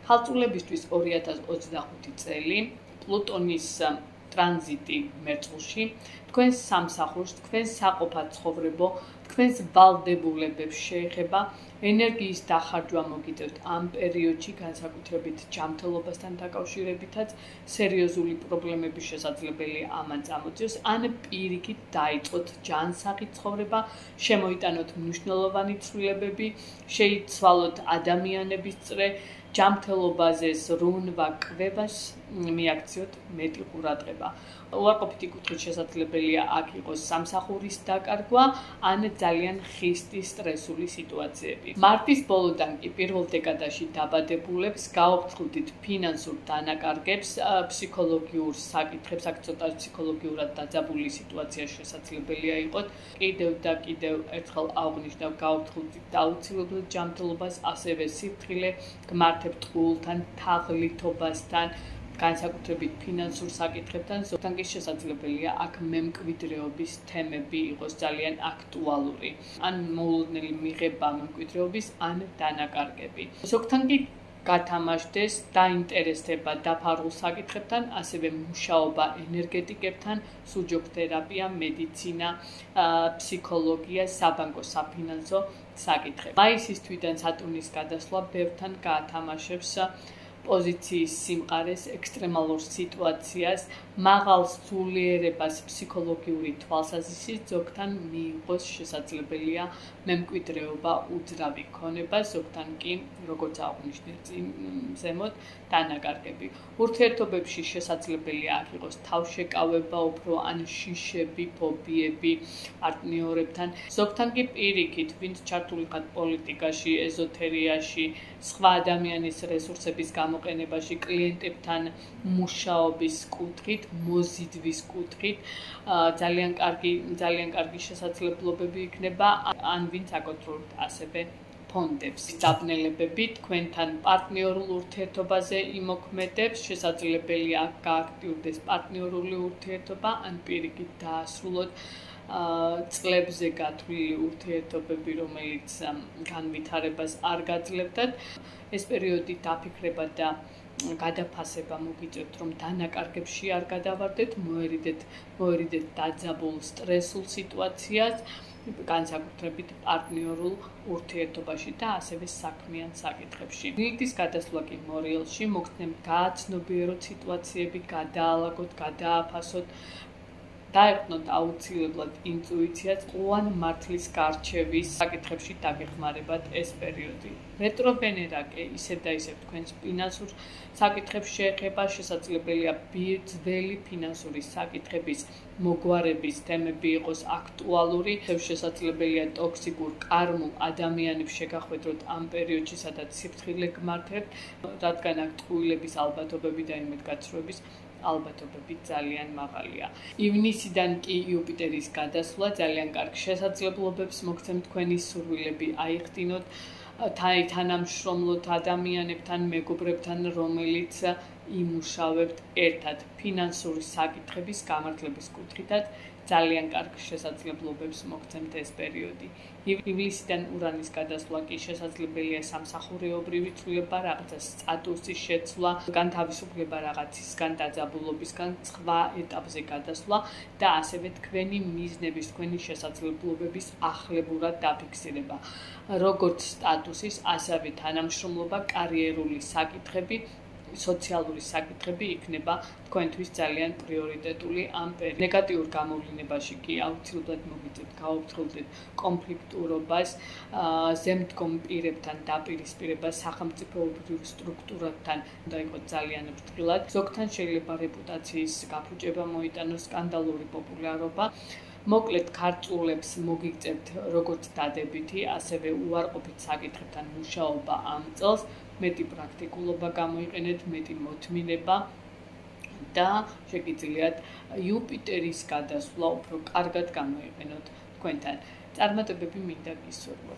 ხალწულებისთვის 2025 წელი პლუტონის ტრანზიტი მერწყულში თქვენს სამსახურს, თქვენს საყოფად ცხოვრებო, თქვენს ვალდებულებებს შეეხება ენერგიის დახარჯვა მოგიწევთ ამ პერიოდში, განსაკუთრებით ჯანმრთელობასთან დაკავშირებითაც სერიოზული პრობლემების შესაძლებელია ამან წამოწიოს, ან პირიქით დაიწყოთ ჯანსაღი ცხოვრება, შემოიტანოთ მნიშვნელოვანი ცვლილებები, შეიცვალოთ ადამიანების წრე, ჯანმრთელობაზე ზრუნვა კვებას მიაქციოთ მეტი ყურადღება. უარყოფითი კუთხით შესაძლებელია აქ იყოს სამსახურის დაკარგვა, ან ძალიან ხისტი სტრესული სიტუაციები. მარტის ბოლოდან კი პირველ დეკადაში დაბადებულებს გაუფრთხილდით ფინანსურ დანაკარგებს, ფსიქოლოგიურ საკითხებს, აქ ცოტა ფსიქოლოგიურად დაძაბული სიტუაცია შესაძლებელია იყოს. კიდევ და კიდევ ერთხელ აღვნიშნავ, გაუფრთხილდით აუცილებლად ჯანმრთელობას, ასევე სიფრთხილე გმართებთ ტყუილთან, თაღლითობასთან, განსაკუთრებით ფინანსურ საკითხებთან, ზოგადად კი შესაძლებელია აქ მემკვიდრეობის თემები იყოს ძალიან აქტუალური, ან მოულოდნელი მიღება მემკვიდრეობის, ან დანაკარგები. ზოგადად კი გათამაშდეს დაინტერესება დაფარულ საკითხებთან, ასევე მუშაობა ენერგეტიკებთან, სუჯოქთერაპია, მედიცინა, ფსიქოლოგია, საბანკო საფინანსო საკითხები. მაისის თვიდან სატურნის გადასვლა ბევრთან გაათამაშებს პოზიციის სიმყარეს, ექსტრემალურ სიტუაციას, მაღალ სულიერებას, ფსიქოლოგიური თვალსაზრისით, ზოგთან მიიღოს შესაძლებელია მემკვიდრეობა, უძრავი ქონება, ზოგთან კი, როგორც აღვნიშნეთ ზემოთ, დანაკარგები. ურთიერთობებში შესაძლებელია აქ იყოს თავშეკავება, უფრო ან შიშები, ფობიები პარტნიორებთან, ზოგთან კი პირიქით, ვინც ჩართული ხართ პოლიტიკაში, ეზოთერიაში, სხვა ადამიანის რესურსების გამოყენებაში, კლიენტებთან მუშაობის კუთხით, მოზიდვის კუთხით, ძალიან კარგი შესაძლებლობები იქნება, ან ვინც აკონტროლებთ ასევე ფონდებს. დაბნელებები თქვენთან პარტნიორულ ურთიერთობაზე იმოქმედებს, შესაძლებელია გააქტიურდეს პარტნიორული ურთიერთობა, ან პირიქით დაასრულოთ წლებზე გათვლილი ურთიერთობები, რომელიც განვითარებას არ გაძლევდათ. ეს პერიოდი დაფიქრება და გადაფასება მოგიწევთ, რომ დანაკარგებში არ გადავარდეთ, მოერიდეთ დაძაბულ სტრესულ სიტუაციას, განსაკუთრებით პარტნიორულ ურთიერთობაში და ასევე საქმიან საკითხებში. ლილითის გადასვლა კი მორიელში მოგცემთ გააცნობიეროთ სიტუაციები, გადაალაგოთ, გადააფასოთ, დაეყრდნოთ აუცილებლად ინტუიციაც, ყუან მართლის გარჩევის საკითხებში დაგეხმარებათ ეს პერიოდი. რეტრო ვენერა კი ისევ და ისევ თქვენს ფინანსურ საკითხებს შეეხება, შესაძლებელია ძველი ფინანსური საკითხების მოგვარების თემები იყოს აქტუალური, შესაძლებელია ტოქსიკურ კარმულ ადამიანებს შეგახვედროთ ამ პერიოდში, სადაც სიფრთხილე გმართებთ, რადგან აქ ტყუილების ალბათობები და იმედგაცრუების ალბათობები ძალიან მაღალია. ივნისიდან კი იუპიტერის გადასვლა ძალიან კარგ შესაძლებლობებს მოგცემთ თქვენი სურვილები აიხდინოთ თანამშრომლოთ ადამიანებთან, მეგობრებთან, რომელიც იმუშავებთ ერთად ფინანსური საკითხების გამართლების კუთხითაც ძალიან კარგ შესაძლებლობებს მოგცემთ ეს პერიოდი. ივლისიდან ურანის გადასვლა კი შესაძლებელია სამსახურეობრივი ცვლილება, რაღაცა სტატუსის შეცვლა, განთავისუფლება რაღაცისგან, დაძაბულობისგან, სხვა ეტაპზე გადასვლა და ასევე თქვენი მიზნების, თქვენი შესაძლებლობების ახლებურად დაფიქსირება. როგორც სტატუსის, ასევე თანამშრომლობა, კარიერული საკითხები, სოციალური საკითხები იქნება თქვენთვის ძალიან პრიორიტეტული ამ პერიოდში. ნეგატიურ გამოვლინებაში კი აუცილებლად მოგიწევთ გაუფრთხილდეთ კონფლიქტურობას, ზემდგომ პირებთან დაპირისპირებას, სახელმწიფოებრივ სტრუქტურებთან უნდა იყოს ძალიან ფრთხილად. ზოგთან შეიძლება რეპუტაციის გაფუჭება მოიტანოს, სკანდალური პოპულარობა. მოკლედ ქარწულებს მოგიწევთ როგორც დადებითი, ასევე უარყოფით საკითხებთან მუშაობა ამ წელს, მეტი პრაქტიკულობა გამოიყენეთ, მეტი მოთმინება და შეგიძლიათ იუპიტერის გადასვლა უფრო კარგად გამოიყენოთ თქვენთან. წარმატებები მინდა გისურვოთ.